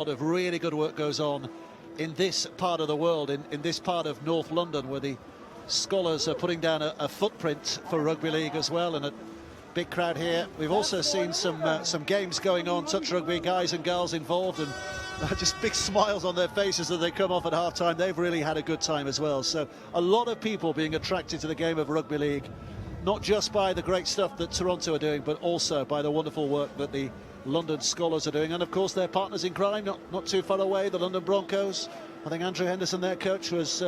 A lot of really good work goes on in this part of the world, in this part of North London, where the Skolars are putting down a footprint for rugby league as well, and a big crowd here. We've also seen some games going on, touch rugby, guys and girls involved, and just big smiles on their faces as they come off at half-time. They've really had a good time as well. So a lot of people being attracted to the game of rugby league, not just by the great stuff that Toronto are doing, but also by the wonderful work that the London Skolars are doing, and of course their partners in crime, not too far away, the London Broncos. I think Andrew Henderson, their coach, was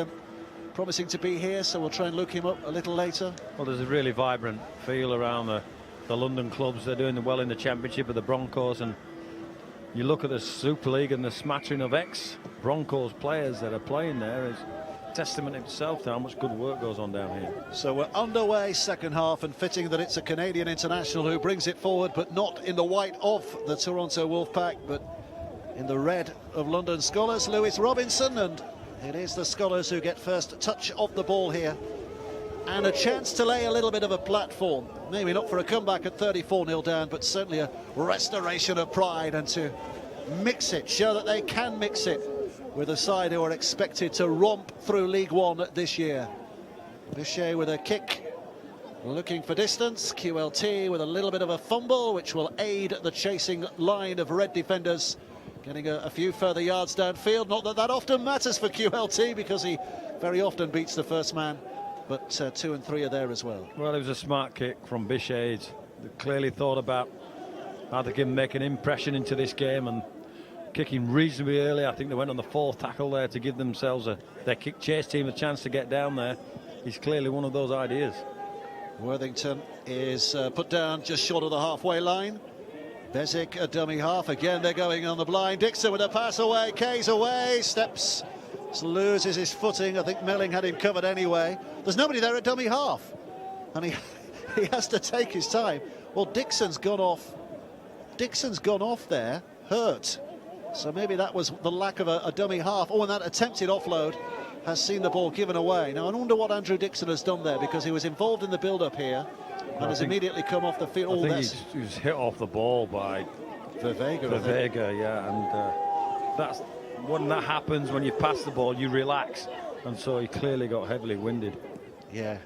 promising to be here, so we'll try and look him up a little later. Well, there's a really vibrant feel around the London clubs. They're doing well in the Championship of the Broncos, and you look at the Super League and the smattering of ex-Broncos players that are playing there is testament itself to how much good work goes on down here. So we're underway, second half, and fitting that it's a Canadian international who brings it forward, but not in the white of the Toronto Wolfpack, but in the red of London Skolars, Lewis Robinson, and it is the Skolars who get first touch of the ball here, and a chance to lay a little bit of a platform, maybe not for a comeback at 34-0 down, but certainly a restoration of pride, and to mix it, show that they can mix it with a side who are expected to romp through League One this year. Bichet with a kick, looking for distance. QLT with a little bit of a fumble, which will aid the chasing line of red defenders, getting a few further yards downfield. Not that that often matters for QLT, because he very often beats the first man, but 2 and 3 are there as well. Well, it was a smart kick from Bichet. They clearly thought about how they can make an impression into this game, and kicking reasonably early. I think they went on the 4th tackle there to give themselves their kick chase team a chance to get down there. He's clearly one of those ideas. Worthington is put down just short of the halfway line. Bezic a dummy half. Again, they're going on the blind. Dixon with a pass away. Kay's away. Steps, loses his footing. I think Melling had him covered anyway. There's nobody there at dummy half, and he has to take his time. Well, Dixon's gone off. Dixon's gone off there, hurt. So maybe that was the lack of a dummy half. Oh, and that attempted offload has seen the ball given away. Now, I wonder what Andrew Dixon has done there, because he was involved in the build-up here and has immediately come off the field. I think he was hit off the ball by Vervega, yeah, and that's when that happens. When you pass the ball, you relax, and so he clearly got heavily winded. Yeah,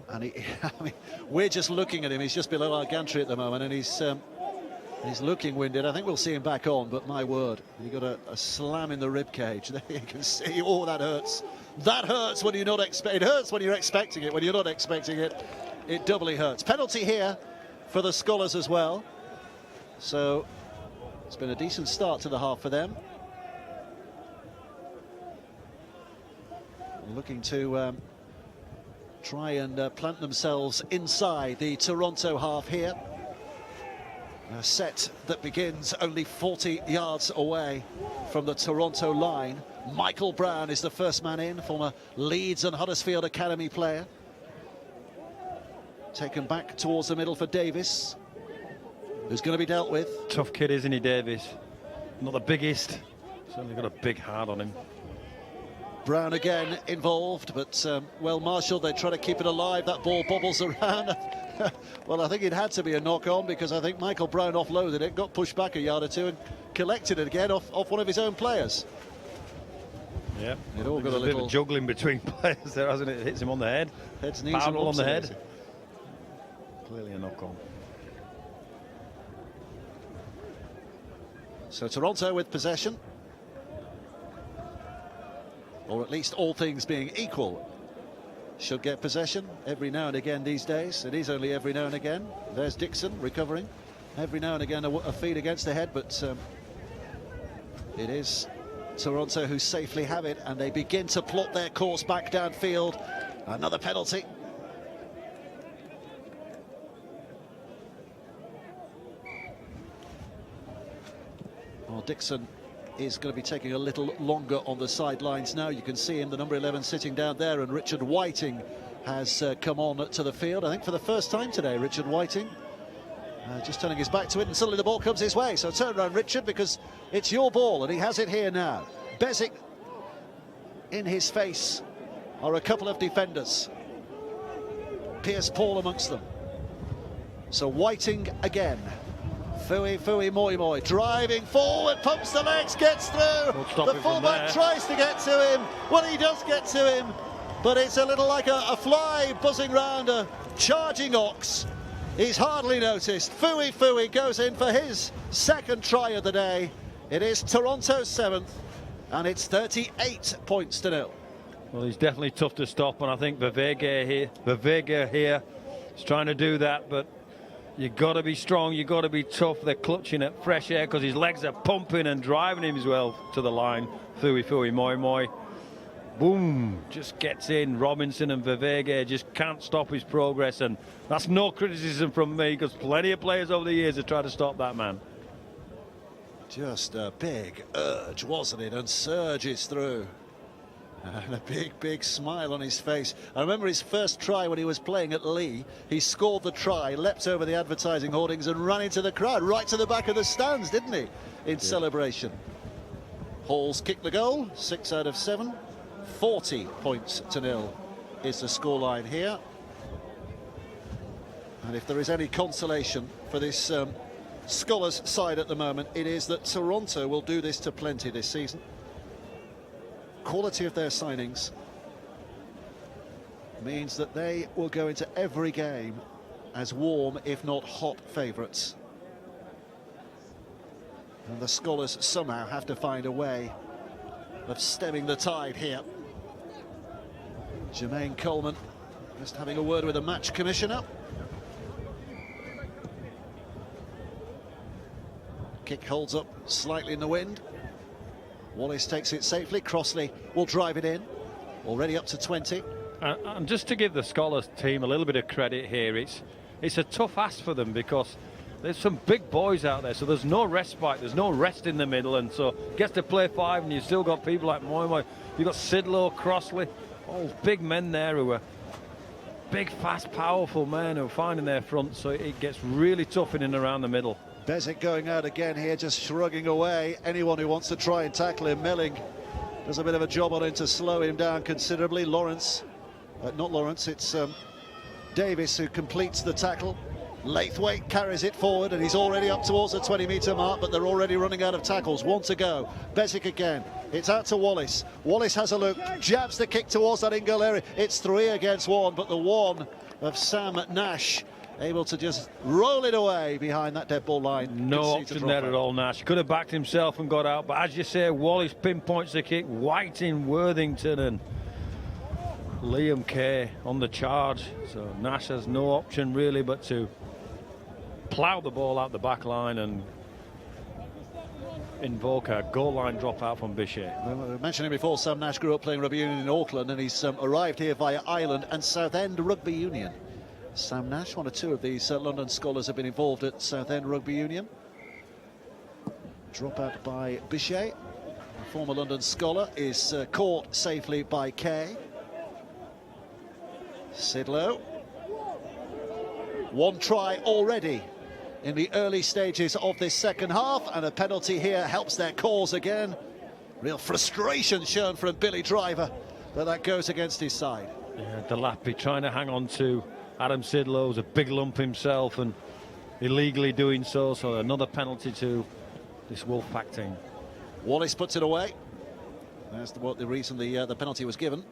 and I mean, we're just looking at him. He's just below our gantry at the moment, and he's looking winded. I think we'll see him back on, but my word, he got a slam in the rib cage. There you can see, oh, that hurts. That hurts when you're not expecting it. Hurts when you're expecting it. When you're not expecting it, it doubly hurts. Penalty here for the Skolars as well. So it's been a decent start to the half for them. Looking to try and plant themselves inside the Toronto half here. A set that begins only 40 yards away from the Toronto line. Michael Brown is the first man in, former Leeds and Huddersfield Academy player. Taken back towards the middle for Davis, who's going to be dealt with. Tough kid, isn't he, Davis? Not the biggest. Certainly got a big heart on him. Brown again involved, but well marshalled. They try to keep it alive. That ball bobbles around. Well, I think it had to be a knock-on, because I think Michael Brown offloaded it, got pushed back a yard or two, and collected it again off one of his own players. Yeah, it all got a bit of juggling between players there, hasn't it? It hits him on the head. Heads, knees, and on the head. Clearly a knock-on. So Toronto with possession, or at least all things being equal, should get possession every now and again these days. It is only every now and again. There's Dixon recovering. Every now and again a feed against the head, but it is Toronto who safely have it, and they begin to plot their course back downfield. Another penalty. Well, Dixon is going to be taking a little longer on the sidelines now. You can see him, the number 11, sitting down there, and Richard Whiting has come on to the field. I think for the first time today, Richard Whiting just turning his back to it, and suddenly the ball comes his way. So turn around, Richard, because it's your ball, and he has it here now. Bezic in his face are a couple of defenders. Pierce Paul amongst them. So Whiting again. Fui Moi Moi driving forward, pumps the legs, gets through. The fullback tries to get to him. Well, he does get to him, but it's a little like a fly buzzing round a charging ox. He's hardly noticed. Fui goes in for his second try of the day. It is Toronto's 7th, and it's 38 points to 0. Well, he's definitely tough to stop, and I think Verveer here is trying to do that, but you've got to be strong, you've got to be tough. They're clutching at fresh air because his legs are pumping and driving him as well to the line. Fui Moi Moi. Boom, just gets in. Robinson and Verveer just can't stop his progress, and that's no criticism from me because plenty of players over the years have tried to stop that man. Just a big urge, wasn't it? And surges through. And a big smile on his face. I remember his first try when he was playing at Lee. He scored the try, leapt over the advertising hoardings and ran into the crowd, right to the back of the stands, didn't he? In celebration. Hall's kicked the goal, 6 out of 7. 40 points to 0 is the scoreline here. And if there is any consolation for this Skolars side at the moment, it is that Toronto will do this to plenty this season. Quality of their signings means that they will go into every game as warm, if not hot, favourites. And the Skolars somehow have to find a way of stemming the tide here. Jermaine Coleman just having a word with the match commissioner. Kick holds up slightly in the wind. Wallace takes it safely. Crossley will drive it in. Already up to 20. And just to give the Skolars team a little bit of credit here, it's a tough ask for them because there's some big boys out there, so there's no respite, there's no rest in the middle, and so gets to play 5, and you've still got people like Moi Moi. You've got Sidlow, Crossley, all big men there who are big, fast, powerful men who are finding their front, so it gets really tough in and around the middle. Bezic going out again here, just shrugging away anyone who wants to try and tackle him. Melling does a bit of a job on him to slow him down considerably. Lawrence, not Lawrence, it's Davis who completes the tackle. Laithwaite carries it forward, and he's already up towards the 20-metre mark, but they're already running out of tackles. 1 to go. Bezic again. It's out to Wallace. Wallace has a look, jabs the kick towards that in-goal area. It's 3 against 1, but the one of Sam Nash able to just roll it away behind that dead ball line. No option there at all, Nash. Could have backed himself and got out, but as you say, Wallace pinpoints the kick. White in Worthington and Liam Kay on the charge. So Nash has no option really but to plough the ball out the back line and invoke a goal line dropout from Bichet. Well, I mentioned him before, Sam Nash grew up playing rugby union in Auckland, and he's arrived here via Ireland and Southend Rugby Union. Sam Nash, 1 or 2 of these London Skolars have been involved at Southend Rugby Union. Dropout by Bichet. The former London Scholar is caught safely by Kay. Sidlow. 1 try already in the early stages of this second half, and a penalty here helps their cause again. Real frustration shown from Billy Driver, but that goes against his side. Yeah, Delappy trying to hang on to Adam Sidlow's a big lump himself and illegally doing so, so another penalty to this Wolfpack team. Wallace puts it away. That's the reason the penalty was given.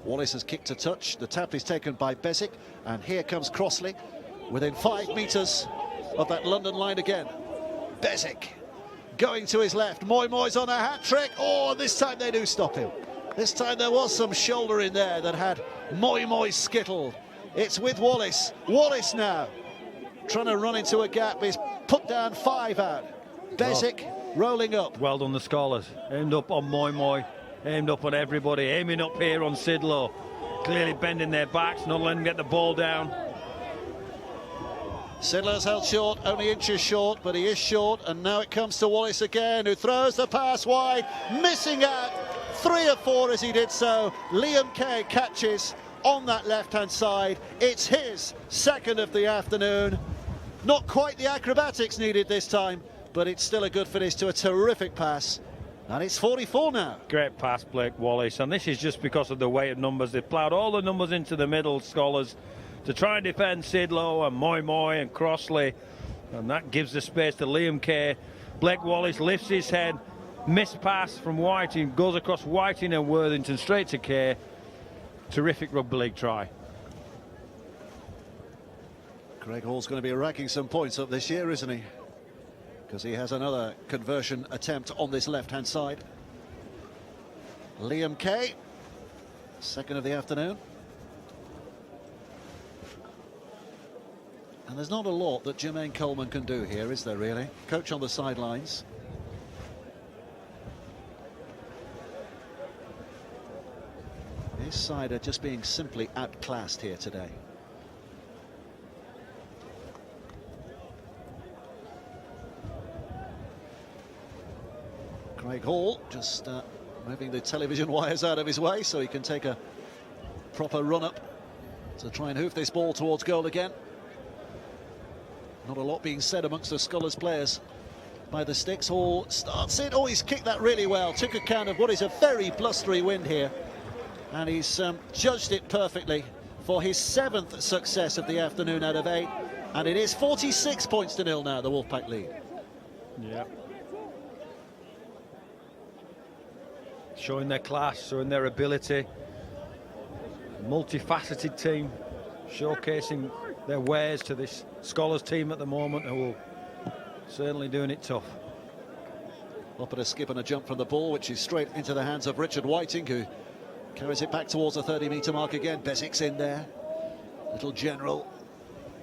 Wallace has kicked a touch. The tap is taken by Bezic, and here comes Crossley within 5 metres of that London line again. Bezic going to his left. Moi Moi's on a hat-trick. Oh, this time they do stop him. This time there was some shoulder in there that had Moi Moi skittle. It's with Wallace. Wallace now trying to run into a gap. He's put down 5 out. Bezic rolling up. Well done, the Skolars. Aimed up on Moi Moi. Aimed up on everybody. Aiming up here on Sidlow. Clearly bending their backs, not letting them get the ball down. Sidlow's held short, only inches short, but he is short. And now it comes to Wallace again, who throws the pass wide. Missing out 3 or 4 as he did so. Liam Kay catches on that left-hand side. It's his second of the afternoon. Not quite the acrobatics needed this time, but it's still a good finish to a terrific pass. And it's 44 now. Great pass, Blake Wallace. And this is just because of the weight of numbers. They've ploughed all the numbers into the middle, Skolars, to try and defend Sidlow and Moi Moi and Crossley. And that gives the space to Liam Kay. Blake Wallace lifts his head. Missed pass from Whiting. Goes across Whiting and Worthington straight to Kay. Terrific rugby league try. Craig Hall's going to be racking some points up this year, isn't he? Because he has another conversion attempt on this left-hand side. Liam Kay, second of the afternoon. And there's not a lot that Jermaine Coleman can do here, is there really? Coach on the sidelines. His side are just being simply outclassed here today. Craig Hall just moving the television wires out of his way so he can take a proper run-up to try and hoof this ball towards goal again. Not a lot being said amongst the Skolars players by the sticks. Hall starts it. Oh, he's kicked that really well. Took account of what is a very blustery wind here. And he's judged it perfectly for his 7th success of the afternoon out of 8. And it is 46 points to 0 now, the Wolfpack lead. Yeah. Showing their class, showing their ability. Multifaceted team, showcasing their wares to this Skolars team at the moment, who are certainly doing it tough. Up at a skip and a jump from the ball, which is straight into the hands of Richard Whiting, who carries it back towards the 30-metre mark again. Beswick's in there. Little general,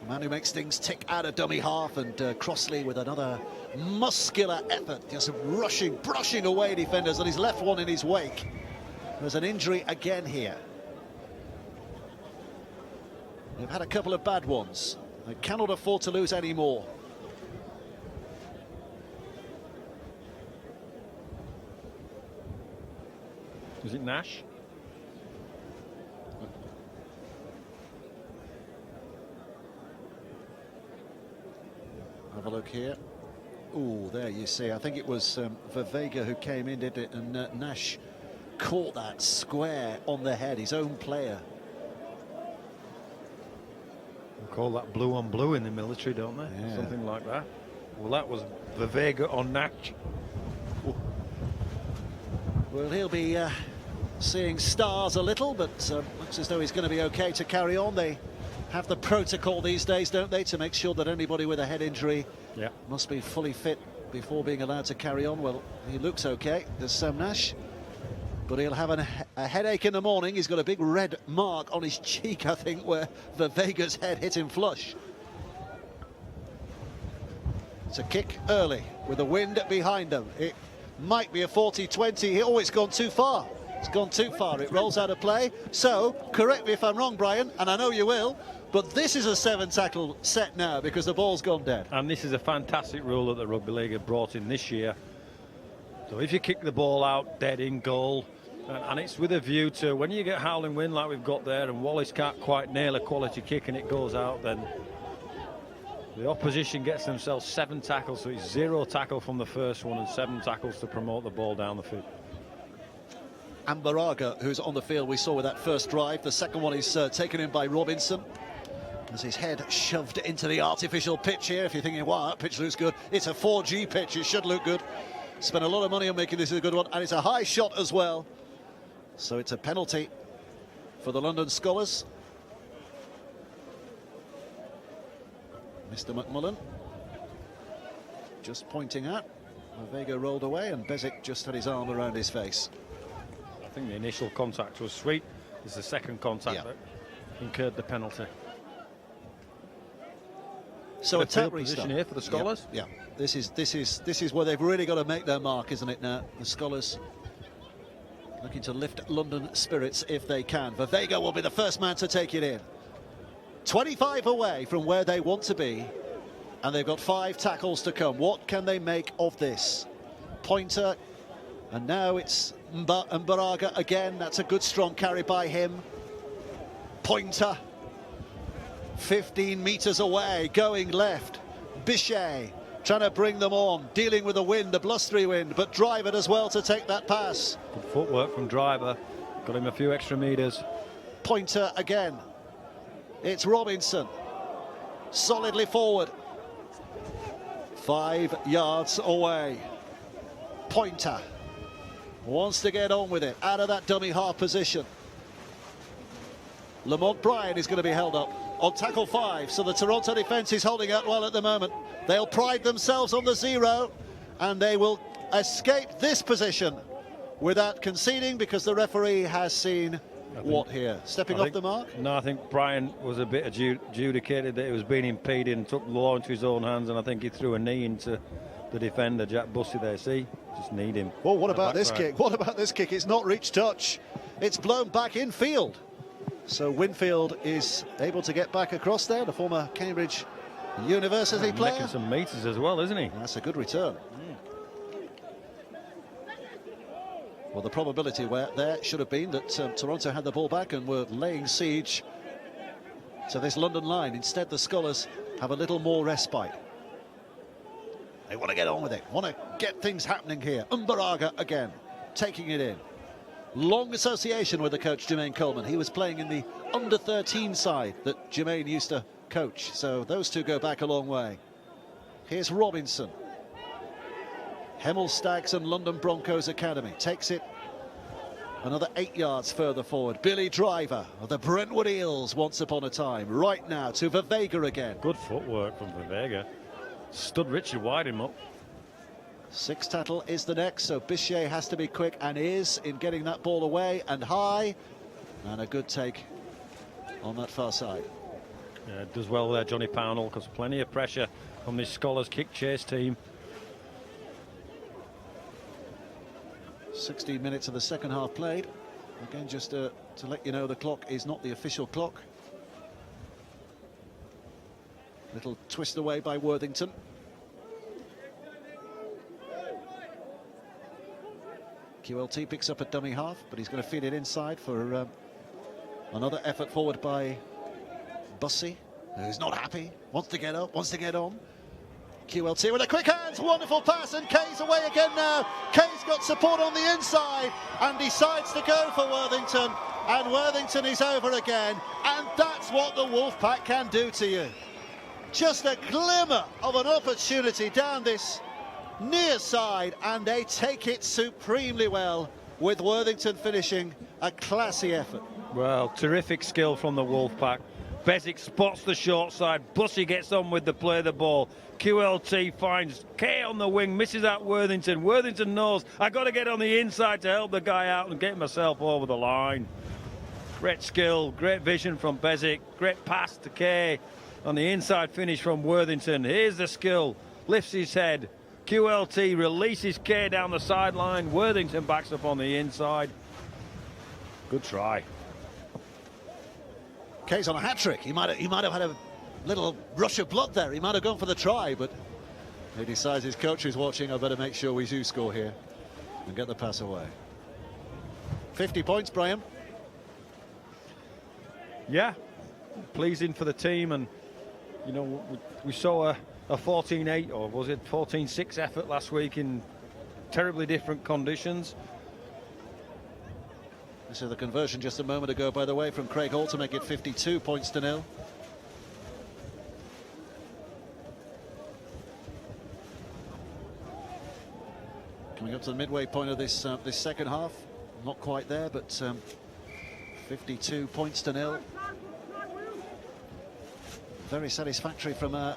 the man who makes things tick out of dummy half, and Crossley with another muscular effort, just brushing away defenders, and he's left one in his wake. There's an injury again here. They've had a couple of bad ones. They cannot afford to lose any more. Is it Nash? Have a look here. Oh, there you see. I think it was Vervega who came in, did it? And Nash caught that square on the head, his own player. They call that blue on blue in the military, don't they? Yeah. Something like that. Well, that was Vervega on Nash. Well, he'll be seeing stars a little, but looks as though he's going to be okay to carry on. They have the protocol these days, don't they, to make sure that anybody with a head injury must be fully fit before being allowed to carry on. Well, he looks okay, does Sam Nash, but he'll have a headache in the morning. He's got a big red mark on his cheek, I think, where Vervega's head hit him flush. It's a kick early with the wind behind them. It might be a 40-20. Oh, it's gone too far. It's gone too far. It rolls out of play. So, correct me if I'm wrong, Brian, and I know you will, but this is a 7-tackle set now because the ball's gone dead. And this is a fantastic rule that the Rugby League have brought in this year. So if you kick the ball out dead in goal, and it's with a view to when you get howling wind like we've got there and Wallace can't quite nail a quality kick and it goes out, then the opposition gets themselves 7 tackles, so it's 0 tackle from the first one and 7 tackles to promote the ball down the field. And Baraga, who's on the field, we saw with that first drive. The second one is taken in by Robinson. As his head shoved into the artificial pitch here. If you're thinking, wow, that pitch looks good. It's a 4G pitch, it should look good. Spent a lot of money on making this a good one, and it's a high shot as well. So it's a penalty for the London Skolars. Mr. McMullen just pointing out. Vega rolled away and Bezic just had his arm around his face. I think the initial contact was sweet. It's the second contact that incurred the penalty. So a tap position here for the Skolars. Yeah, this is where they've really got to make their mark, isn't it? Now the Skolars looking to lift London spirits if they can. Vervega will be the first man to take it in. 25 away from where they want to be, and they've got 5 tackles to come. What can they make of this? Pointer, and now it's Mbaraga again. That's a good strong carry by him. Pointer, 15 metres away, going left. Bichet trying to bring them on, dealing with the wind, the blustery wind, but Driver as well to take that pass. Good footwork from Driver, got him a few extra metres. Pointer again. It's Robinson, solidly forward. 5 yards away. Pointer wants to get on with it, out of that dummy half position. Lamont Bryan is going to be held up on tackle 5, so the Toronto defence is holding out well at the moment. They'll pride themselves on the 0, and they will escape this position without conceding, because the referee has seen what here? Stepping off the mark? No, I think Bryan was a bit adjudicated that it was being impeded and took the law into his own hands, and I think he threw a knee into the defender, Jack Bussey there. See, just need him. Well, what about this kick? What about this kick? It's not reached touch. It's blown back infield. So Winfield is able to get back across there, the former Cambridge University player. Making some meters as well, isn't he? That's a good return. Well, the probability there should have been that Toronto had the ball back and were laying siege to this London line. Instead, the Skolars have a little more respite. They want to get on with it, want to get things happening here. Umbaraga again, taking it in. Long association with the coach, Jermaine Coleman. He was playing in the under-13 side that Jermaine used to coach. So those two go back a long way. Here's Robinson. Hemel Stags and London Broncos Academy takes it another 8 yards further forward. Billy Driver of the Brentwood Eels once upon a time. Right now to Vervega again. Good footwork from Vervega. Stood Richard Whiting up. Six Tattle is the next, so Bichet has to be quick, and is in getting that ball away and high. And a good take on that far side. Yeah, does well there, Johnny Pownall, because plenty of pressure on this Skolars kick chase team. 16 minutes of the second half played. Again, just to let you know, the clock is not the official clock. Little twist away by Worthington. QLT picks up a dummy half, but he's going to feed it inside for another effort forward by Bussey, who's not happy, wants to get up, wants to get on. QLT with a quick hands, wonderful pass, and Kay's away again now. Kay's got support on the inside and decides to go for Worthington, and Worthington is over again, and that's what the Wolfpack can do to you. Just a glimmer of an opportunity down this near side, and they take it supremely well, with Worthington finishing a classy effort. Well, terrific skill from the Wolfpack. Bezic spots the short side. Bussey gets on with the play of the ball. QLT finds Kay on the wing, misses out Worthington. Worthington knows, I got to get on the inside to help the guy out and get myself over the line. Great skill, great vision from Bezic. Great pass to Kay on the inside finish from Worthington. Here's the skill, lifts his head. QLT releases Kay down the sideline. Worthington backs up on the inside. Good try. Kay's on a hat-trick. He might have had a little rush of blood there. He might have gone for the try, but he decides his coach is watching. I better make sure we do score here and get the pass away. 50 points, Brian. Yeah, pleasing for the team, and you know, we saw a 14-8, or was it 14-6 effort last week in terribly different conditions. This is the conversion just a moment ago, by the way, from Craig Hall to make it 52 points to nil. Coming up to the midway point of this this second half, not quite there, but 52 points to nil. Very satisfactory from a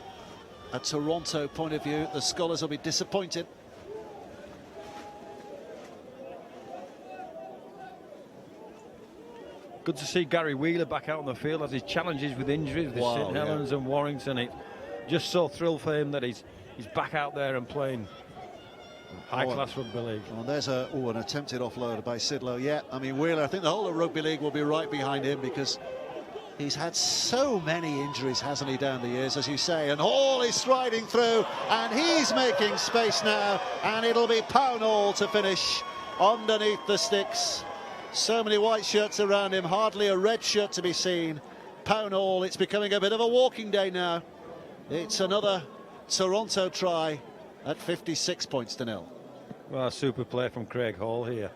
Toronto point of view. The Skolars will be disappointed. Good to see Gary Wheeler back out on the field as he challenges with injuries with St Helens and Warrington. It just so thrilled for him that he's back out there and playing high-class rugby league. Well, there's an attempted offload by Sidlow. Yeah, I mean, Wheeler, I think the whole of rugby league will be right behind him, because he's had so many injuries, hasn't he, down the years, as you say. And Hall is striding through, and he's making space now, and it'll be Pownall to finish underneath the sticks. So many white shirts around him, hardly a red shirt to be seen. Pownall, it's becoming a bit of a walking day now. It's another Toronto try at 56 points to nil. Well, a super play from Craig Hall here.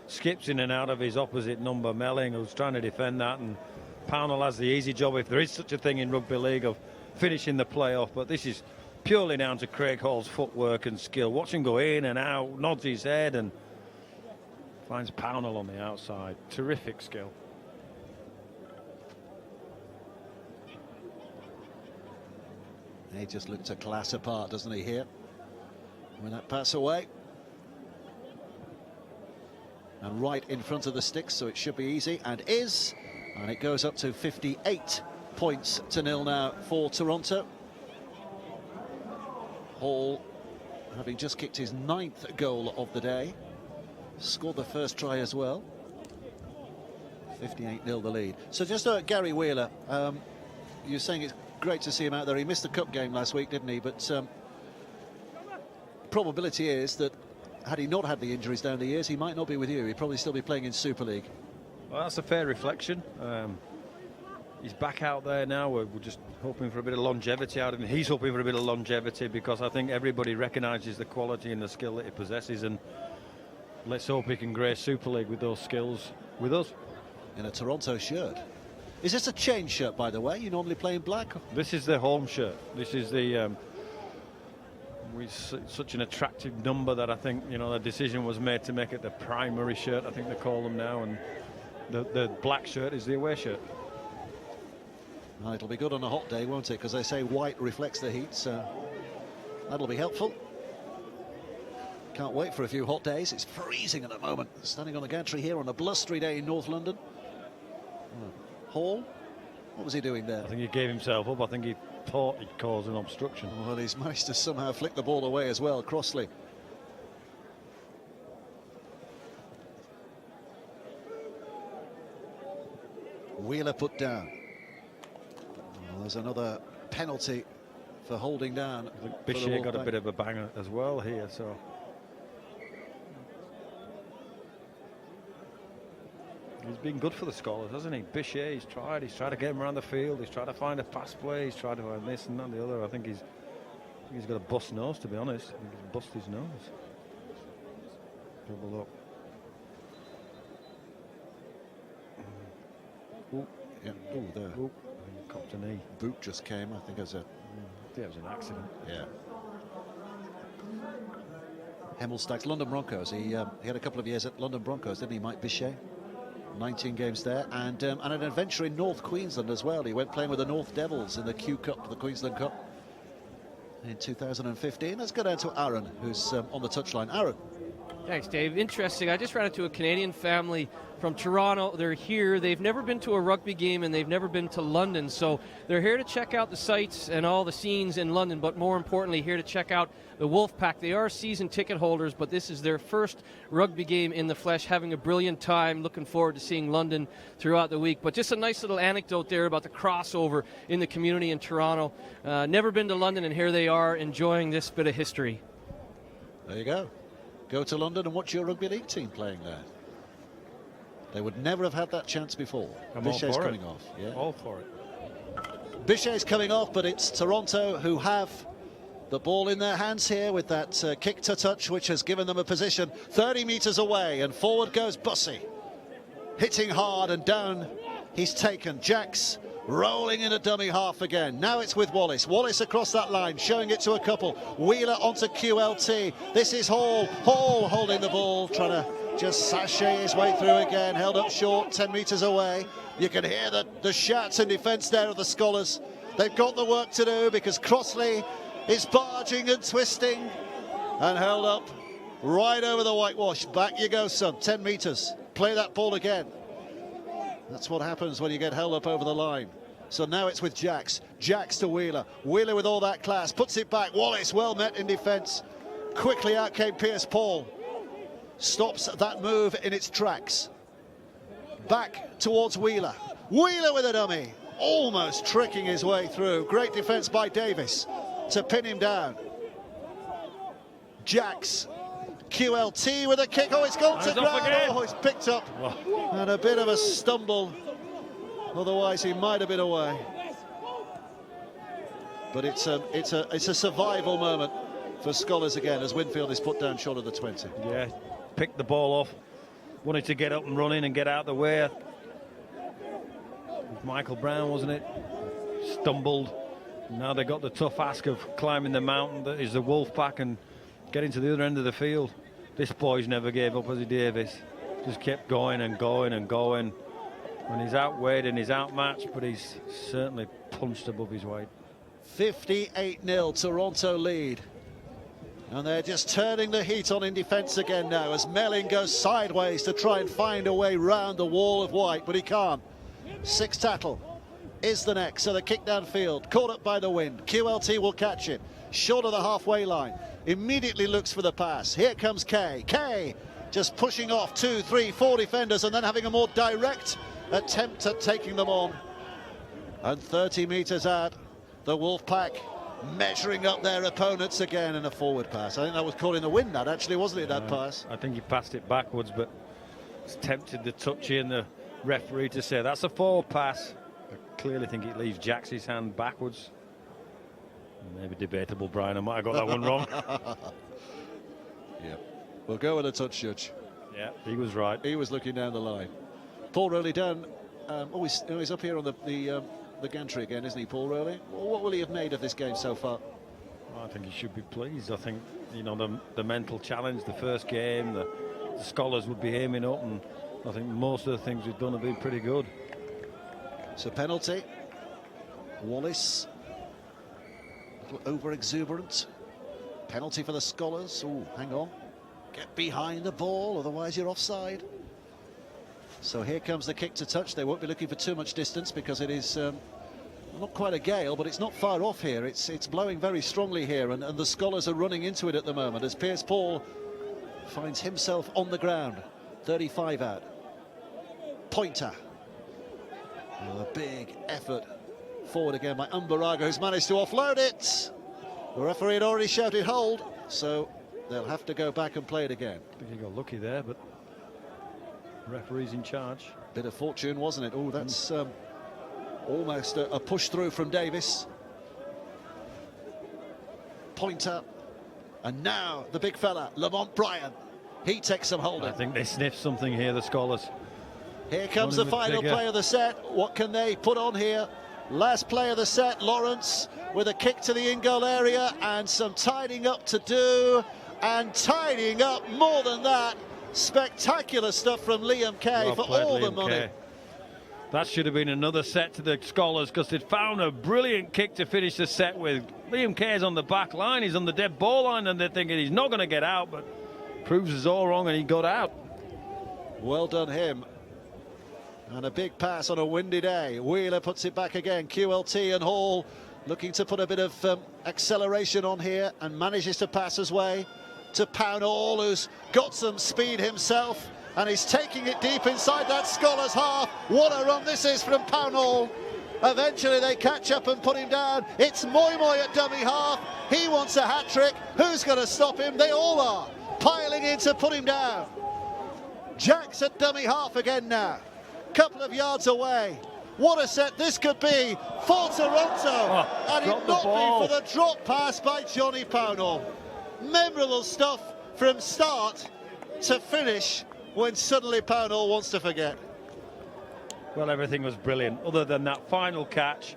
Skips in and out of his opposite number, Melling, who's trying to defend that, and Pownall has the easy job, if there is such a thing in rugby league, of finishing the play off. But this is purely down to Craig Hall's footwork and skill. Watch him go in and out, nods his head and finds Pownell on the outside. Terrific skill. He just looked a class apart, doesn't he, here? When that pass away. And right in front of the sticks, so it should be easy, and is. And it goes up to 58 points to 0 now for Toronto. Hall, having just kicked his 9th goal of the day, scored the first try as well. 58-0 the lead. So just Gary Wheeler, you're saying it's great to see him out there. He missed the cup game last week, didn't he? But probability is that had he not had the injuries down the years, he might not be with you. He'd probably still be playing in Super League. Well, that's a fair reflection. He's back out there now. We're just hoping for a bit of longevity out of him. He's hoping for a bit of longevity because I think everybody recognises the quality and the skill that he possesses, and let's hope he can grace Super League with those skills with us. In a Toronto shirt. Is this a change shirt, by the way? You normally play in black? This is the home shirt. This is the such an attractive number that I think, you know, the decision was made to make it the primary shirt, I think they call them now, and the black shirt is the away shirt. Well, it'll be good on a hot day, won't it? Because they say white reflects the heat, so that'll be helpful. Can't wait for a few hot days. It's freezing at the moment. Standing on the gantry here on a blustery day in North London. Hall, what was he doing there? I think he gave himself up. I think he thought he'd cause an obstruction. Well, he's managed to somehow flick the ball away as well, Crossley. Wheeler put down. Well, there's another penalty for holding down. I think Bichet got a bit of a banger as well here, so. He's been good for the Skolars, hasn't he? Bichet, he's tried to get him around the field, he's tried to find a fast play, he's tried to find this and that and the other. I think he's got a bust nose, to be honest. I think he's bust his nose. Double up. Ooh, yeah. Ooh, there. Ooh, he copped a knee. Boot just came, I think, as a... I think it was an accident. Yeah. Hemmelstack's London Broncos. He had a couple of years at London Broncos, didn't he, Mike Bichet? 19 games there, and an adventure in North Queensland as well. He went playing with the North Devils in the Q Cup, the Queensland Cup, in 2015. Let's go down to Aaron, who's on the touchline. Aaron. Thanks, Dave. Interesting. I just ran into a Canadian family from Toronto. They're here. They've never been to a rugby game and they've never been to London. So they're here to check out the sights and all the scenes in London, but more importantly, here to check out the Wolfpack. They are season ticket holders, but this is their first rugby game in the flesh, having a brilliant time. Looking forward to seeing London throughout the week. But just a nice little anecdote there about the crossover in the community in Toronto. Never been to London, and here they are enjoying this bit of history. There you go. Go to London and watch your rugby league team playing there. They would never have had that chance before. Bichet's coming off. Yeah. All for it. Bichet's coming off, but it's Toronto who have the ball in their hands here with that kick to touch, which has given them a position 30 metres away, and forward goes Bussey. Hitting hard, and down he's taken. Jacks rolling in a dummy half again. Now it's with Wallace. Wallace across that line, showing it to a couple. Wheeler onto QLT. This is Hall. Hall holding the ball, trying to just sashay his way through again. Held up short, 10 metres away. You can hear the shouts in defence there of the Skolars. They've got the work to do because Crossley is barging and twisting and held up right over the whitewash. Back you go, son. 10 metres. Play that ball again. That's what happens when you get held up over the line. So now it's with Jacks. Jacks to Wheeler. Wheeler with all that class. Puts it back. Wallace well met in defence. Quickly out came Pierce-Paul. Stops that move in its tracks. Back towards Wheeler. Wheeler with a dummy. Almost tricking his way through. Great defence by Davis to pin him down. Jacks. QLT with a kick. Oh, it's gone to ground. Oh, it's picked up. And a bit of a stumble. Otherwise, he might have been away. But it's a survival moment for Skolars again as Winfield is put down short of the 20. Yeah, picked the ball off. Wanted to get up and run in and get out of the way. Michael Brown, wasn't it? Stumbled. Now they got the tough ask of climbing the mountain that is the Wolfpack and getting to the other end of the field. This boy's never gave up, has he, Davis? Just kept going and going and going. When he's outweighed and he's outmatched, but he's certainly punched above his weight. 58-0 Toronto lead. And they're just turning the heat on in defence again now as Melling goes sideways to try and find a way round the wall of white, but he can't. Six Tattle is the next, so the kick downfield, caught up by the wind. QLT will catch it, short of the halfway line. Immediately looks for the pass. Here comes Kay. Kay just pushing off 2, 3, 4 defenders and then having a more direct attempt at taking them on. And 30 metres out, the Wolfpack measuring up their opponents again in a forward pass. I think that was caught in the wind, that actually, wasn't it, that pass? I think he passed it backwards, but it's tempted the touchy and the referee to say that's a forward pass. I clearly think it leaves Jax's hand backwards. Maybe debatable, Brian. I might have got that one wrong. Yeah, we'll go with a touch judge. Yeah, he was right. He was looking down the line. Paul Rowley down. He's up here on the gantry again, isn't he, Paul Rowley? What will he have made of this game so far? Well, I think he should be pleased. I think, you know, the mental challenge, the first game, the Skolars would be aiming up, and I think most of the things we've done have been pretty good. It's a penalty. Wallace, a little over-exuberant. Penalty for the Skolars. Oh, hang on. Get behind the ball, otherwise you're offside. So here comes the kick to touch. They won't be looking for too much distance because it is not quite a gale, but it's not far off here. It's blowing very strongly here, and the Skolars are running into it at the moment as Piers Paul finds himself on the ground. 35 out. Pointer. A big effort forward again by Umbaraga, who's managed to offload it. The referee had already shouted hold, so they'll have to go back and play it again. I think he got lucky there, but referee's in charge. Bit of fortune, wasn't it? Oh, that's almost a push through from Davis. Pointer. And now the big fella, Lamont Bryan. He takes some holding. I think they sniffed something here, the Skolars. Here comes the final play of the set. What can they put on here? Last play of the set, Lawrence with a kick to the in-goal area and some tidying up to do. And tidying up more than that. Spectacular stuff from Liam Kay Well for played, all the Liam money. Kay. That should have been another set to the Skolars because they'd found a brilliant kick to finish the set with. Liam Kay's on the back line, he's on the dead ball line, and they're thinking he's not going to get out, but proves us all wrong and he got out. Well done him. And a big pass on a windy day. Wheeler puts it back again. QLT and Hall looking to put a bit of acceleration on here and manages to pass his way to Pownall, who's got some speed himself and he's taking it deep inside that Skolars half. What a run this is from Pownall. Eventually they catch up and put him down. It's Moy Moy at dummy half. He wants a hat-trick. Who's going to stop him? They all are piling in to put him down. Jack's at dummy half again now. Couple of yards away. What a set this could be for Toronto. And it not be for the drop pass by Johnny Pownall. Memorable stuff from start to finish when suddenly Pownall wants to forget. Well, everything was brilliant other than that final catch.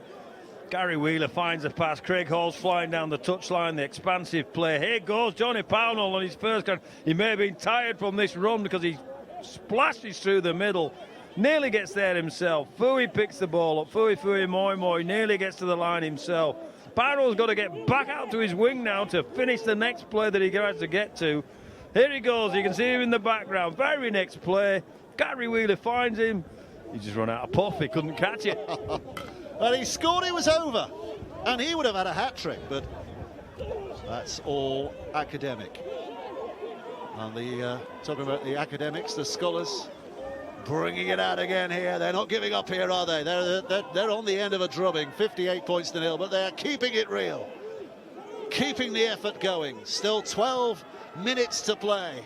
Gary Wheeler finds a pass. Craig Hall's flying down the touchline, the expansive play. Here goes Johnny Pownall on his first catch. He may have been tired from this run because he splashes through the middle. Nearly gets there himself. Fui picks the ball up. Fui Moy Moy nearly gets to the line himself. Pownall's got to get back out to his wing now to finish the next play that he has to get to. Here he goes. You can see him in the background. Very next play. Gary Wheeler finds him. He just run out of puff. He couldn't catch it. Well, he scored. It was over. And he would have had a hat-trick, but that's all academic. And talking about the academics, the Skolars bringing it out again here. They're not giving up here, are they? They're on the end of a drubbing, 58 points to nil, but they're keeping it real. Keeping the effort going. Still 12 minutes to play.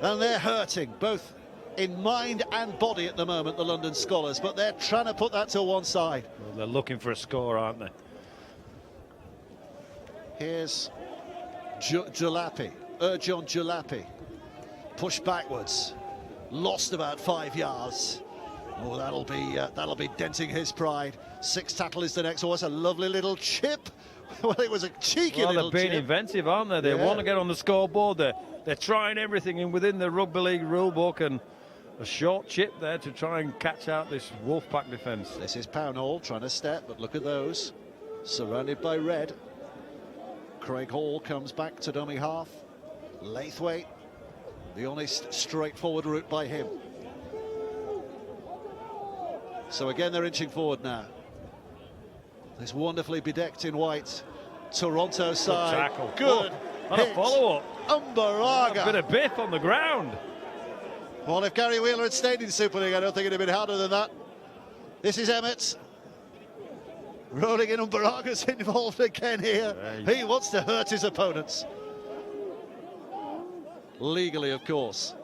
And they're hurting, both in mind and body at the moment, the London Skolars, but they're trying to put that to one side. Well, they're looking for a score, aren't they? Here's Jalapi, Urjon Jalapi. Push backwards. Lost about 5 yards. Oh, that'll be denting his pride. 6 tackle is the next. Oh, it's a lovely little chip. Well, it was a cheeky little chip. They're being inventive, aren't they? They want to get on the scoreboard. They're trying everything in within the rugby league rule book, and a short chip there to try and catch out this Wolfpack defence. This is Pownall trying to step, but look at those. Surrounded by red. Craig Hall comes back to dummy half. Laithwaite, the honest, straightforward route by him. So again, they're inching forward now. This wonderfully bedecked in white Toronto side. Good tackle. Good. And a follow-up. Umbaraga. A bit of biff on the ground. Well, if Gary Wheeler had stayed in Super League, I don't think it'd have been harder than that. This is Emmett. Rolling in, Umbaraga's involved again here. He wants to hurt his opponents. Legally, of course.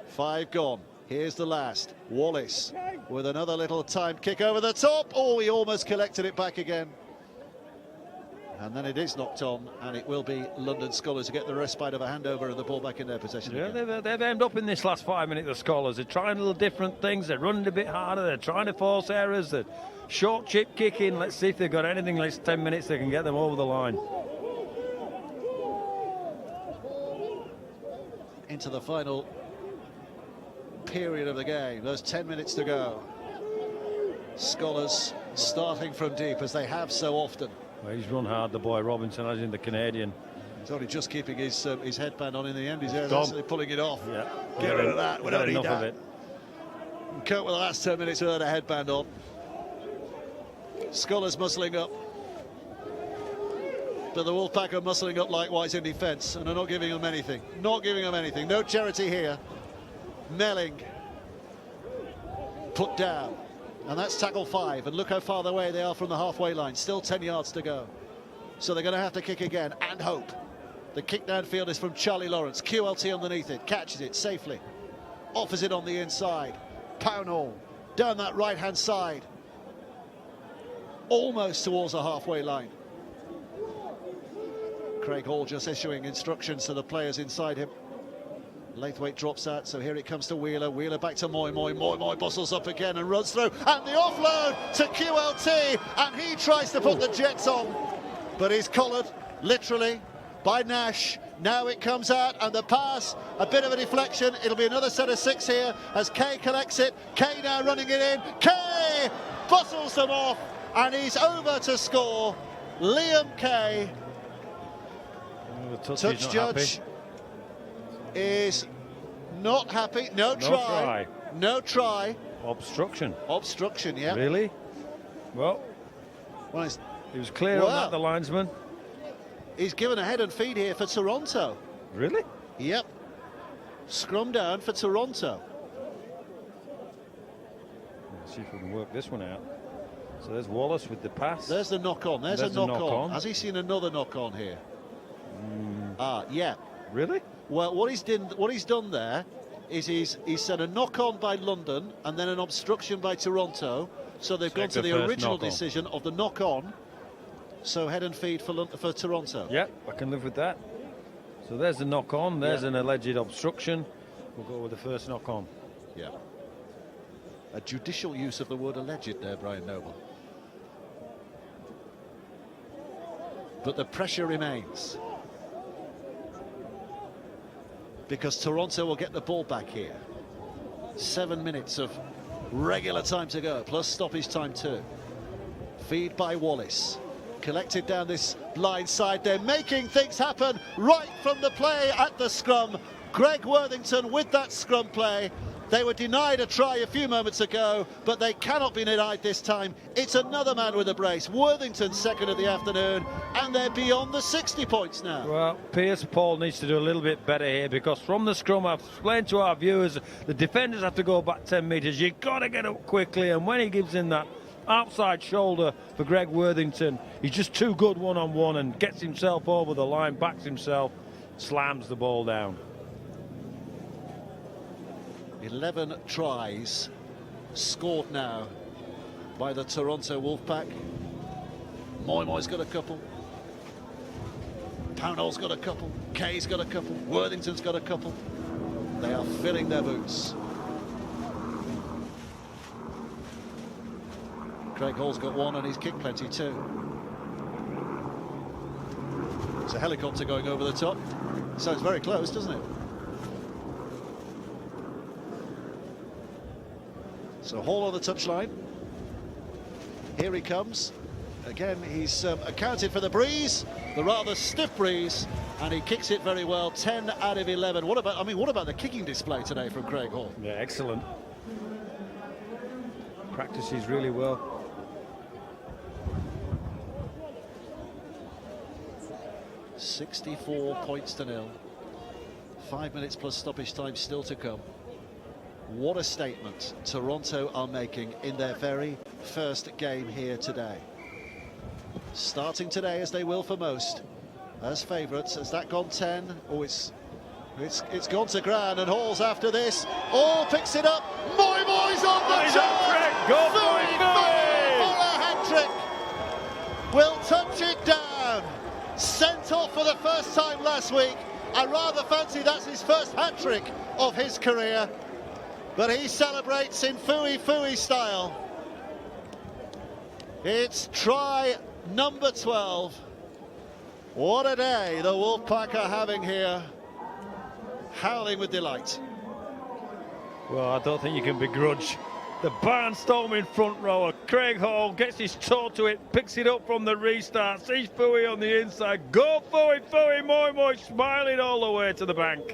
5 gone. Here's the last. Wallace with another little timed kick over the top. Oh, he almost collected it back again. And then it is knocked on, and it will be London Skolars to get the respite of a handover and the ball back in their possession. Yeah, again. they've aimed up in this last 5 minutes, the Skolars. They're trying little different things. They're running a bit harder. They're trying to force errors. They're short chip kicking. Let's see if they've got anything. Next 10 minutes, they can get them over the line. Into the final period of the game. There's 10 minutes to go. Skolars starting from deep, as they have so often. Well, he's run hard, the boy Robinson, as in the Canadian. He's only just keeping his headband on in the end. He's actually pulling it off. Yeah. Get rid of that. We don't need enough that. of it. And Kurt with the last 10 minutes without a headband on. Skolars muscling up. But the Wolfpack are muscling up likewise in defence, and are not giving them anything. Not giving them anything. No charity here. Melling put down. And that's tackle 5, and look how far away they are from the halfway line. Still 10 yards to go. So they're going to have to kick again and hope. The kick downfield is from Charlie Lawrence. QLT underneath it, catches it safely. Offers it on the inside. Pownall down that right-hand side. Almost towards the halfway line. Craig Hall just issuing instructions to the players inside him. Laithwaite drops out, so here it comes to Wheeler. Wheeler back to Moy. Moy bustles up again and runs through. And the offload to QLT. And he tries to put the Jets on. But he's collared, literally, by Nash. Now it comes out, and the pass, a bit of a deflection. It'll be another set of 6 here as Kay collects it. Kay now running it in. Kay bustles them off, and he's over to score. Liam Kay. Touch judge is not happy. No try. No try. Obstruction. Obstruction, yeah. Really? Well, he was clear on that, the linesman. He's given a head and feet here for Toronto. Really? Yep. Scrum down for Toronto. Let's see if we can work this one out. So there's Wallace with the pass. There's the knock on. There's a knock on. Has he seen another knock on here? Yeah. Really? Well, what he's done there is he's said a knock on by London and then an obstruction by Toronto. So they've gone to the original decision of the knock on. So head and feet for Toronto. Yeah, I can live with that. So there's the knock on. There's an alleged obstruction. We'll go with the first knock on. Yeah. A judicial use of the word alleged there, Brian Noble. But the pressure remains. Because Toronto will get the ball back here. 7 minutes of regular time to go, plus stoppage time too. Feed by Wallace. Collected down this blind side. They're making things happen right from the play at the scrum. Greg Worthington with that scrum play. They were denied a try a few moments ago, but they cannot be denied this time. It's another man with a brace. Worthington second of the afternoon, and they're beyond the 60 points now. Well, Pierce Paul needs to do a little bit better here, because from the scrum, I've explained to our viewers, the defenders have to go back 10 metres. You've got to get up quickly, and when he gives in that outside shoulder for Greg Worthington, he's just too good one-on-one and gets himself over the line, backs himself, slams the ball down. 11 tries scored now by the Toronto Wolfpack. Moy's got a couple. Pownall's got a couple. Kay's got a couple. Worthington's got a couple. They are filling their boots. Craig Hall's got one and he's kicked plenty too. It's a helicopter going over the top. Sounds very close, doesn't it? So Hall on the touchline. Here he comes. Again, he's accounted for the breeze, the rather stiff breeze, and he kicks it very well. 10 out of 11. What about the kicking display today from Craig Hall? Yeah, excellent. Practices really well. £64-0. 5 minutes plus stoppage time still to come. What a statement Toronto are making in their very first game here today. Starting today, as they will for most, as favourites. Has that gone 10? Oh, it's gone to ground, and Hall's after this. Hall picks it up. Moy's on the turn. Go for a hat-trick. Will touch it down. Sent off for the first time last week. I rather fancy that's his first hat-trick of his career. But he celebrates in Fui style. It's try number 12. What a day the Wolfpack are having here. Howling with delight. Well, I don't think you can begrudge the barnstorming front rower. Craig Hall gets his toe to it, picks it up from the restart, sees Fui on the inside. Go Fui, Moy smiling all the way to the bank.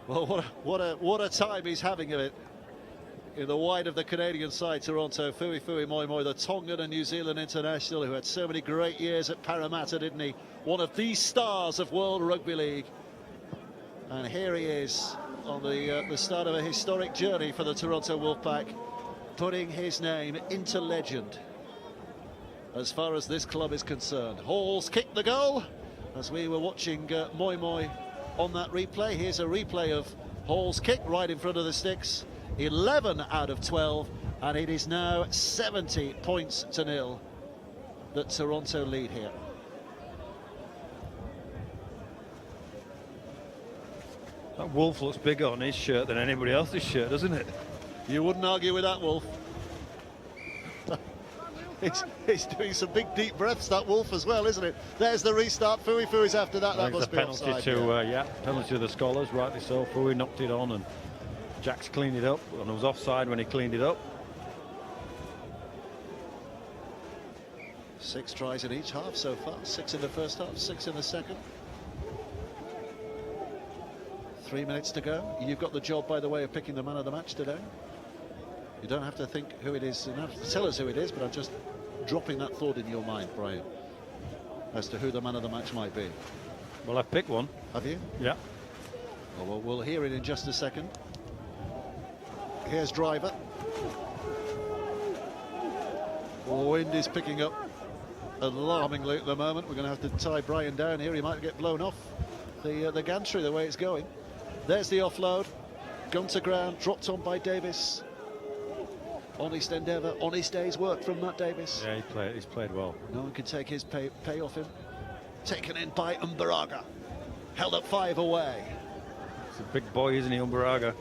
Well, what a time he's having of it. In the wide of the Canadian side, Toronto, Fui Moy, the Tongan and New Zealand international who had so many great years at Parramatta, didn't he? One of the stars of World Rugby League. And here he is on the start of a historic journey for the Toronto Wolfpack, putting his name into legend as far as this club is concerned. Hall's kicked the goal as we were watching Moy on that replay. Here's a replay of Hall's kick right in front of the sticks. 11 out of 12, and it is now 70-0 that Toronto lead here. That Wolf looks bigger on his shirt than anybody else's shirt, doesn't it? You wouldn't argue with that, Wolf. He's doing some big deep breaths, that Wolf, as well, isn't it? There's the restart. Fui's after that. That must be penalty offside, to penalty to the Skolars, rightly so. Fui knocked it on and Jack's cleaned it up, and it was offside when he cleaned it up. 6 tries in each half so far. 6 in the first half, 6 in the second. 3 minutes to go. You've got the job, by the way, of picking the man of the match today. You don't have to think who it is. You don't have to tell us who it is, but I'm just dropping that thought in your mind, Brian, as to who the man of the match might be. Well, I've picked one. Have you? Yeah. Well, we'll hear it in just a second. Here's Driver. The wind is picking up alarmingly at the moment. We're going to have to tie Brian down here. He might get blown off the gantry the way it's going. There's the offload. Gone to ground, dropped on by Davis. Honest endeavour, honest day's work from Matt Davis. Yeah, he's played well. No one can take his pay off him. Taken in by Umbaraga. Held up 5 away. He's a big boy, isn't he, Umbaraga?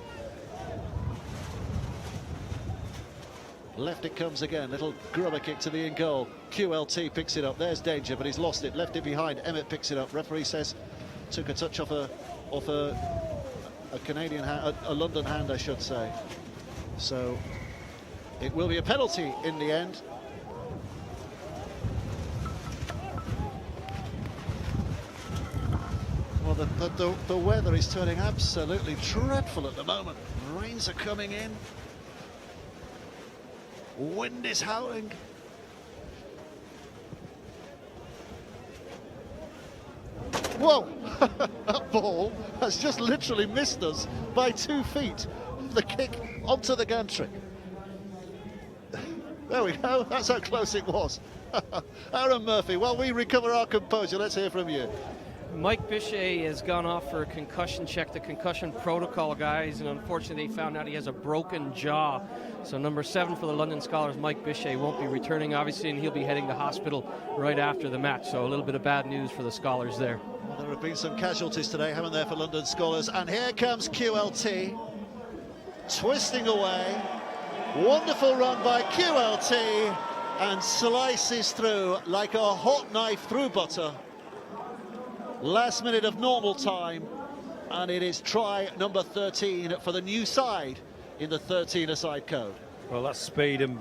Left it comes again, little grubber kick to the in goal. QLT picks it up, there's danger, but he's lost it, left it behind. Emmett picks it up, referee says took a touch off a Canadian hand, a London hand, I should say. So it will be a penalty in the end. Well, the weather is turning absolutely dreadful at the moment. Rains are coming in. Wind is howling. Whoa! That ball has just literally missed us by 2 feet. The kick onto the gantry. There we go. That's how close it was. Aaron Murphy, while we recover our composure, let's hear from you. Mike Bichet has gone off for a concussion check, the concussion protocol guys, and unfortunately they found out he has a broken jaw. So number 7 for the London Skolars, Mike Bichet, won't be returning, obviously, and he'll be heading to hospital right after the match. So a little bit of bad news for the Skolars there. Well, there have been some casualties today, haven't there, for London Skolars? And here comes QLT. twisting away. Wonderful run by QLT, and slices through like a hot knife through butter. Last minute of normal time, and it is try number 13 for the new side in the 13-a-side code. Well, that's speed and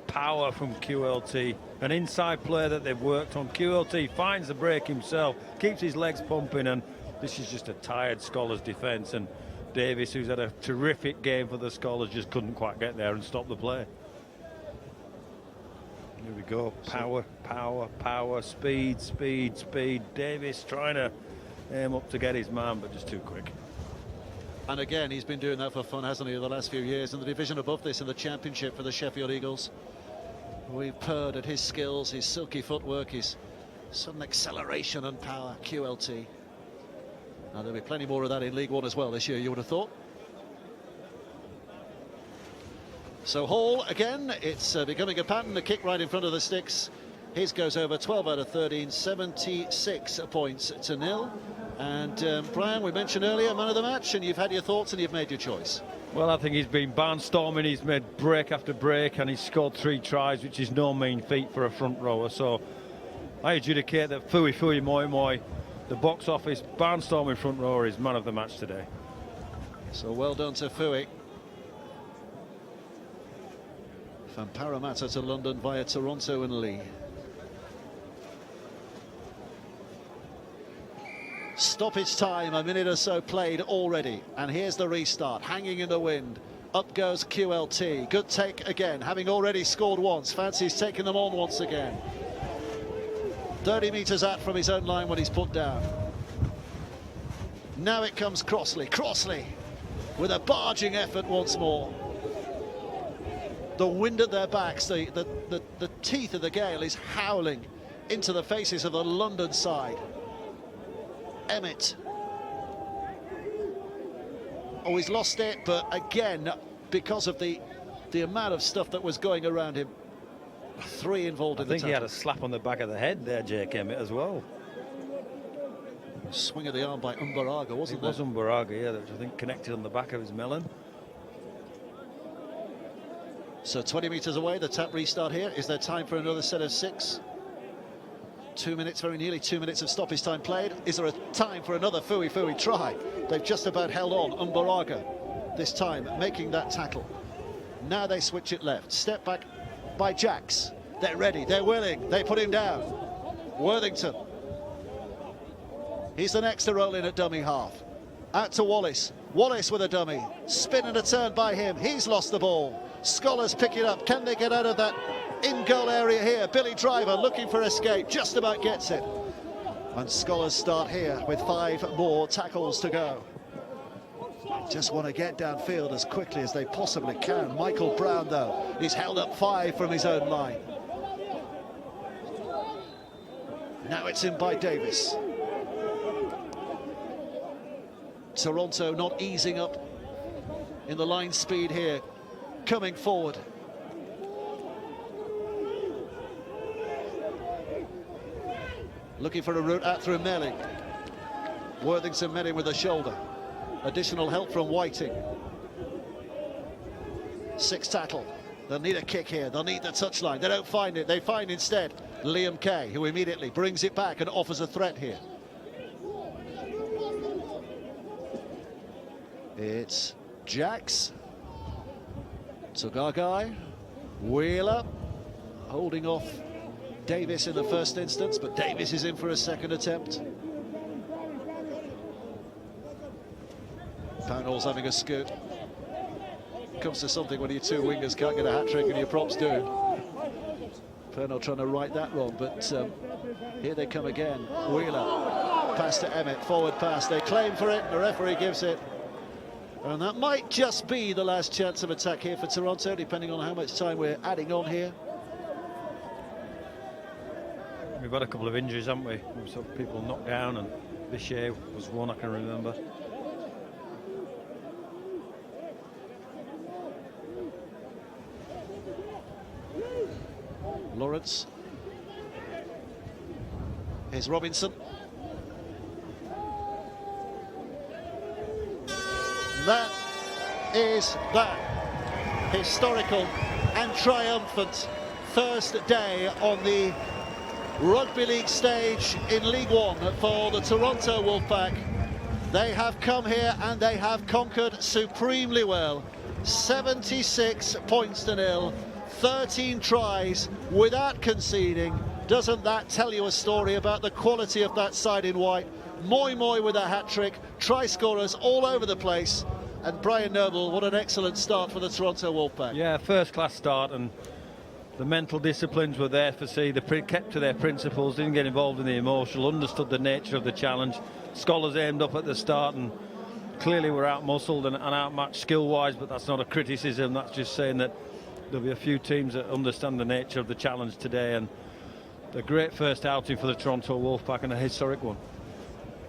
power from QLT. An inside play that they've worked on. QLT finds the break himself, keeps his legs pumping, and this is just a tired Skolars defence. And Davis, who's had a terrific game for the Skolars, just couldn't quite get there and stop the play. Here we go. Power, power, power, speed, speed, speed. Davis trying to aim up to get his man, but just too quick. And again, he's been doing that for fun, hasn't he, the last few years, in the division above this, in the championship for the Sheffield Eagles. We've purred at his skills, his silky footwork, his sudden acceleration and power. QLT. Now, there'll be plenty more of that in League One as well this year, you would have thought. So Hall, again, it's becoming a pattern, a kick right in front of the sticks. His goes over 12 out of 13, 76 points to nil. And Brian, we mentioned earlier, man of the match, and you've had your thoughts and you've made your choice. Well, I think he's been barnstorming, he's made break after break, and he's scored 3 tries, which is no mean feat for a front rower. So I adjudicate that Fui Moi Moi, the box office barnstorming front rower, is man of the match today. So well done to Fui. From Parramatta to London via Toronto and Lee. Stoppage time, a minute or so played already, and here's the restart, hanging in the wind. Up goes QLT, good take again, having already scored once, fancies taking them on once again. 30 metres out from his own line when he's put down. Now it comes Crossley with a barging effort once more. The wind at their backs, the teeth of the gale is howling into the faces of the London side. Emmett. Oh, he's lost it, but again, because of the amount of stuff that was going around him, 3 involved in the tackle. I think he had a slap on the back of the head there, Jake Emmett, as well. Swing of the arm by Umbaraga, wasn't it? It was Umbaraga, yeah, that was, I think, connected on the back of his melon. So 20 metres away, the tap restart here. Is there time for another set of 6? 2 minutes, very nearly 2 minutes of stoppage time played. Is there a time for another Fui try? They've just about held on. Umbaraga this time making that tackle. Now they switch it left. Step back by Jacks. They're ready, they're willing, they put him down. Worthington. He's the next to roll in at dummy half. Out to Wallace. Wallace with a dummy. Spin and a turn by him. He's lost the ball. Skolars pick it up. Can they get out of that in-goal area here? Billy Driver looking for escape. Just about gets it. And Skolars start here with 5 more tackles to go. Just want to get downfield as quickly as they possibly can. Michael Brown, though, he's held up 5 from his own line. Now it's in by Davis. Toronto not easing up in the line speed here, coming forward. Looking for a route out through Melling. Worthington met him with a shoulder. Additional help from Whiting. 6 tackle. They'll need a kick here. They'll need the touchline. They don't find it. They find instead Liam Kay, who immediately brings it back and offers a threat here. It's Jacks. Tsugagai. Wheeler. Holding off Davis in the first instance, but Davis is in for a second attempt. Pownall's having a scoot. Comes to something when your 2 wingers can't get a hat-trick and your props do. Pownall trying to right that wrong, but here they come again. Wheeler, pass to Emmett, forward pass. They claim for it, the referee gives it. And that might just be the last chance of attack here for Toronto, depending on how much time we're adding on here. We've had a couple of injuries, haven't we? We've sort of people knocked down, and Bichet was one I can remember. Lawrence. Here's Robinson. That is that historical and triumphant first day on the Rugby League stage in League One for the Toronto Wolfpack. They have come here and they have conquered supremely well. 76 points to nil, 13 tries without conceding. Doesn't that tell you a story about the quality of that side in white? Moy with a hat-trick, try scorers all over the place. And Brian Noble, what an excellent start for the Toronto Wolfpack. Yeah, first-class start, and the mental disciplines were there for see. They kept to their principles, didn't get involved in the emotional, understood the nature of the challenge. Skolars aimed up at the start and clearly were out-muscled and outmatched skill-wise, but that's not a criticism. That's just saying that there'll be a few teams that understand the nature of the challenge today, and a great first outing for the Toronto Wolfpack and a historic one.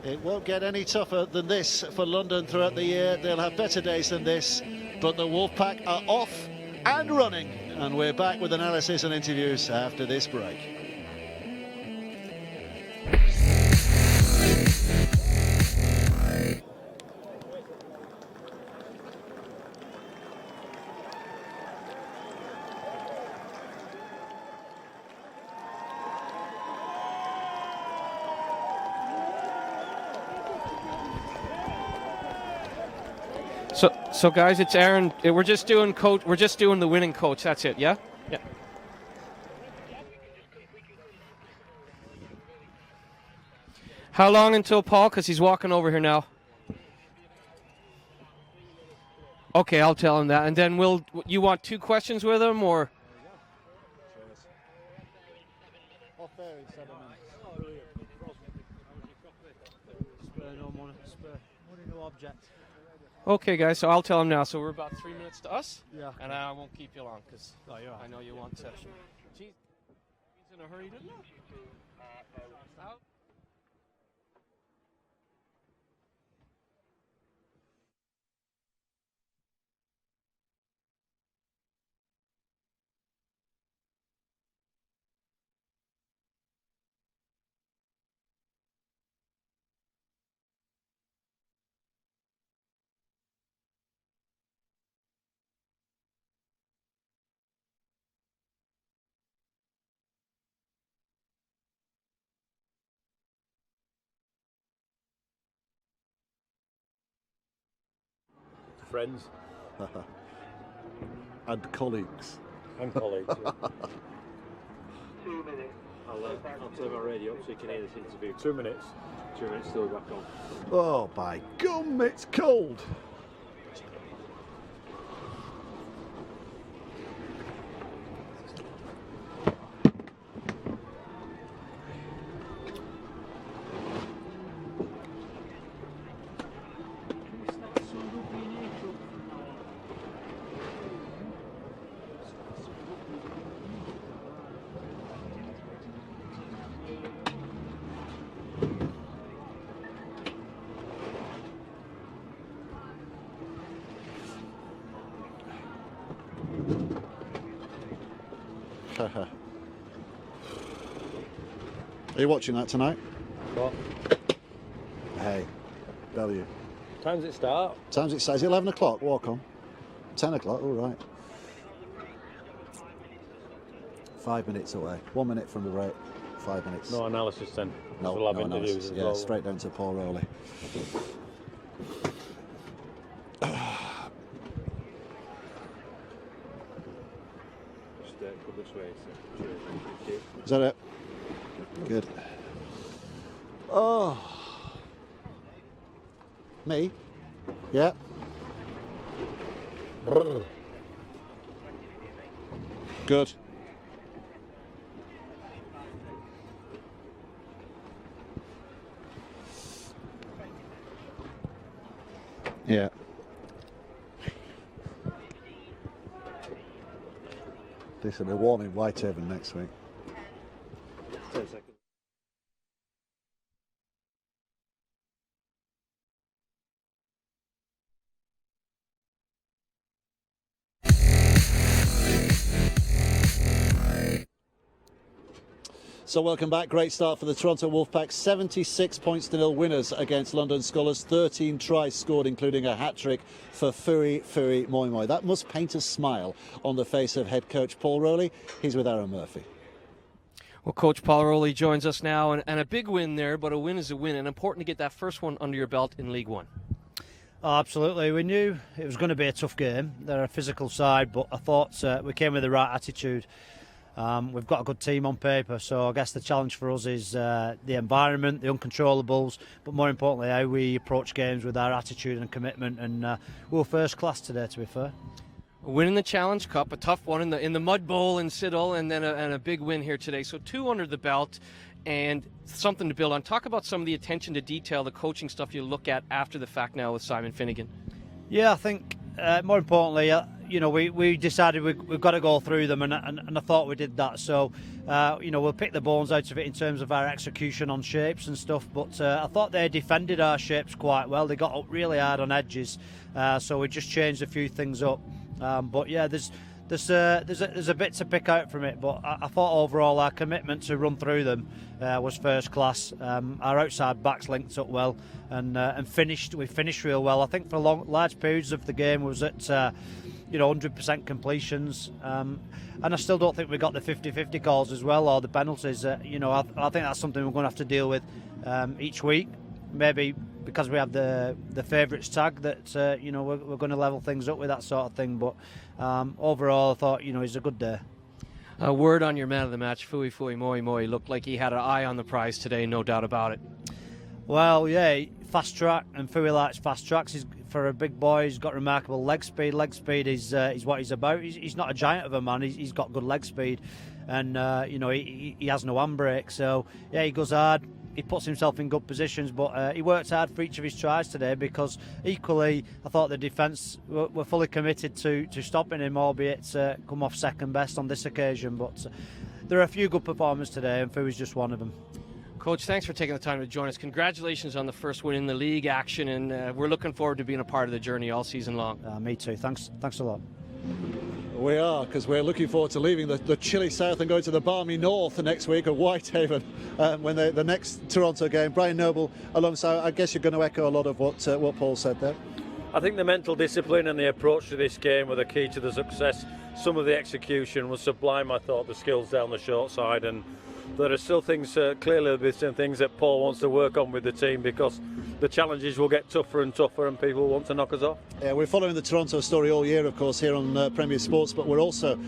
It won't get any tougher than this for London throughout the year. They'll have better days than this, but the Wolfpack are off and running. And we're back with analysis and interviews after this break. So guys, it's Aaron. We're just doing coach. We're just doing the winning coach. That's it. Yeah. Yeah. How long until Paul? Because he's walking over here now. Okay, I'll tell him that, and then you want 2 questions with him, or? Okay, guys, so I'll tell him now. So we're about 3 minutes to us. Yeah. And I won't keep you long because Oh, you're right. I know you want to. Jeez, he's in a hurry, didn't he? Friends And colleagues. and colleagues. Yeah. 2 minutes. I'll turn my radio up so you can hear this interview. 2 minutes. 2 minutes still back on. Oh, by gum, it's cold. Are you watching that tonight? What? Hey, W. Time's it start? Time's it says 11 o'clock, walk on. 10 o'clock, all right. 5 minutes away. 1 minute from the break. 5 minutes. No analysis then. No, We'll have no interviews analysis. as Yeah, well. straight down to Paul Rowley. Just go this way. So. Is that it? Good. Oh. Me? Yeah. Good. Yeah. This will be warm in Whitehaven next week. 10 seconds. So welcome back. Great start for the Toronto Wolfpack. 76-0 winners against London Skolars. 13 tries scored, including a hat-trick for Fui Moi Moi. That must paint a smile on the face of head coach Paul Rowley. He's with Aaron Murphy. Well, Coach Paul Rowley joins us now, and a big win there, but a win is a win, and important to get that first one under your belt in League One. Oh, absolutely. We knew it was going to be a tough game. They're a physical side, but I thought we came with the right attitude. We've got a good team on paper, so I guess the challenge for us is the environment, the uncontrollables, but more importantly how we approach games with our attitude and commitment, and we were first class today, to be fair. Winning the Challenge Cup, a tough one in the Mud Bowl in Siddle, and then a big win here today. So 2 under the belt and something to build on. Talk about some of the attention to detail, the coaching stuff you look at after the fact now with Simon Finnegan. Yeah, I think more importantly, we decided we've got to go through them, and I thought we did that. So, we'll pick the bones out of it in terms of our execution on shapes and stuff. But I thought they defended our shapes quite well. They got up really hard on edges, so we just changed a few things up. But yeah, there's a bit to pick out from it. But I thought overall our commitment to run through them was first class. Our outside backs linked up well and we finished real well. I think for large periods of the game was at 100% completions, and I still don't think we got the 50-50 calls as well, or the penalties. I think that's something we're going to have to deal with each week. Maybe because we have the favourites tag that we're going to level things up with that sort of thing. But overall, I thought it's a good day. A word on your man of the match, Fui Moi Moi. Looked like he had an eye on the prize today, no doubt about it. Well, yeah, fast track, and Fui likes fast tracks. For a big boy, he's got remarkable leg speed. Leg speed is what he's about. He's not a giant of a man. He's got good leg speed, and he has no handbrake. So yeah, he goes hard. He puts himself in good positions, but he worked hard for each of his tries today, because equally I thought the defence were fully committed to stopping him, albeit come off second best on this occasion. But there are a few good performers today, and Fui's just one of them. Coach, thanks for taking the time to join us. Congratulations on the first win in the league action, and we're looking forward to being a part of the journey all season long. Me too. Thanks a lot. We are, because we're looking forward to leaving the chilly south and going to the balmy north next week at Whitehaven when the next Toronto game. Brian Noble alongside. I guess you're going to echo a lot of what Paul said there. I think the mental discipline and the approach to this game were the key to the success. Some of the execution was sublime. I thought the skills down the short side, and there are still things, clearly there's some things that Paul wants to work on with the team, because the challenges will get tougher and tougher and people want to knock us off. Yeah, we're following the Toronto story all year, of course, here on Premier Sports, but we're also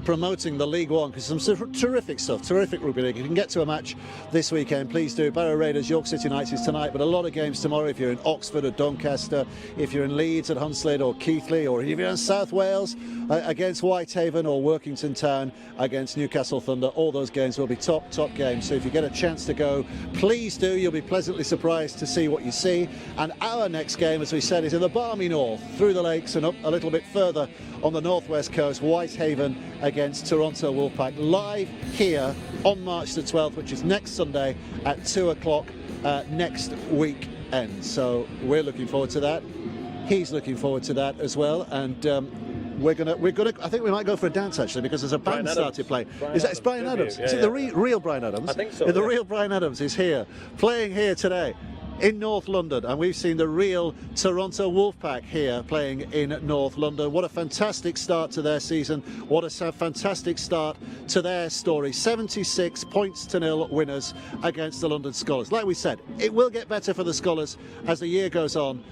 promoting the League One, because some terrific stuff, terrific rugby league. If you can get to a match this weekend, please do. Barrow Raiders, York City Knights is tonight, but a lot of games tomorrow if you're in Oxford or Doncaster, if you're in Leeds at Hunslet or Keighley, or if you're in South Wales against Whitehaven, or Workington Town against Newcastle Thunder. All those games will be top games, so if you get a chance to go, please do. You'll be pleasantly surprised to see what you see. And our next game, as we said, is in the balmy north, through the lakes and up a little bit further on the northwest coast. Whitehaven against Toronto Wolfpack, live here on March the 12th, which is next Sunday at 2 o'clock next weekend. So we're looking forward to that. He's looking forward to that as well, and we're gonna. I think we might go for a dance actually, because there's a band started playing. It's Brian Adams? Yeah, is it the real Brian Adams? I think so. The real Brian Adams is here, playing here today in North London, and we've seen the real Toronto Wolfpack here playing in North London. What a fantastic start to their season. What a fantastic start to their story. 76-0 winners against the London Skolars. Like we said, it will get better for the Skolars as the year goes on,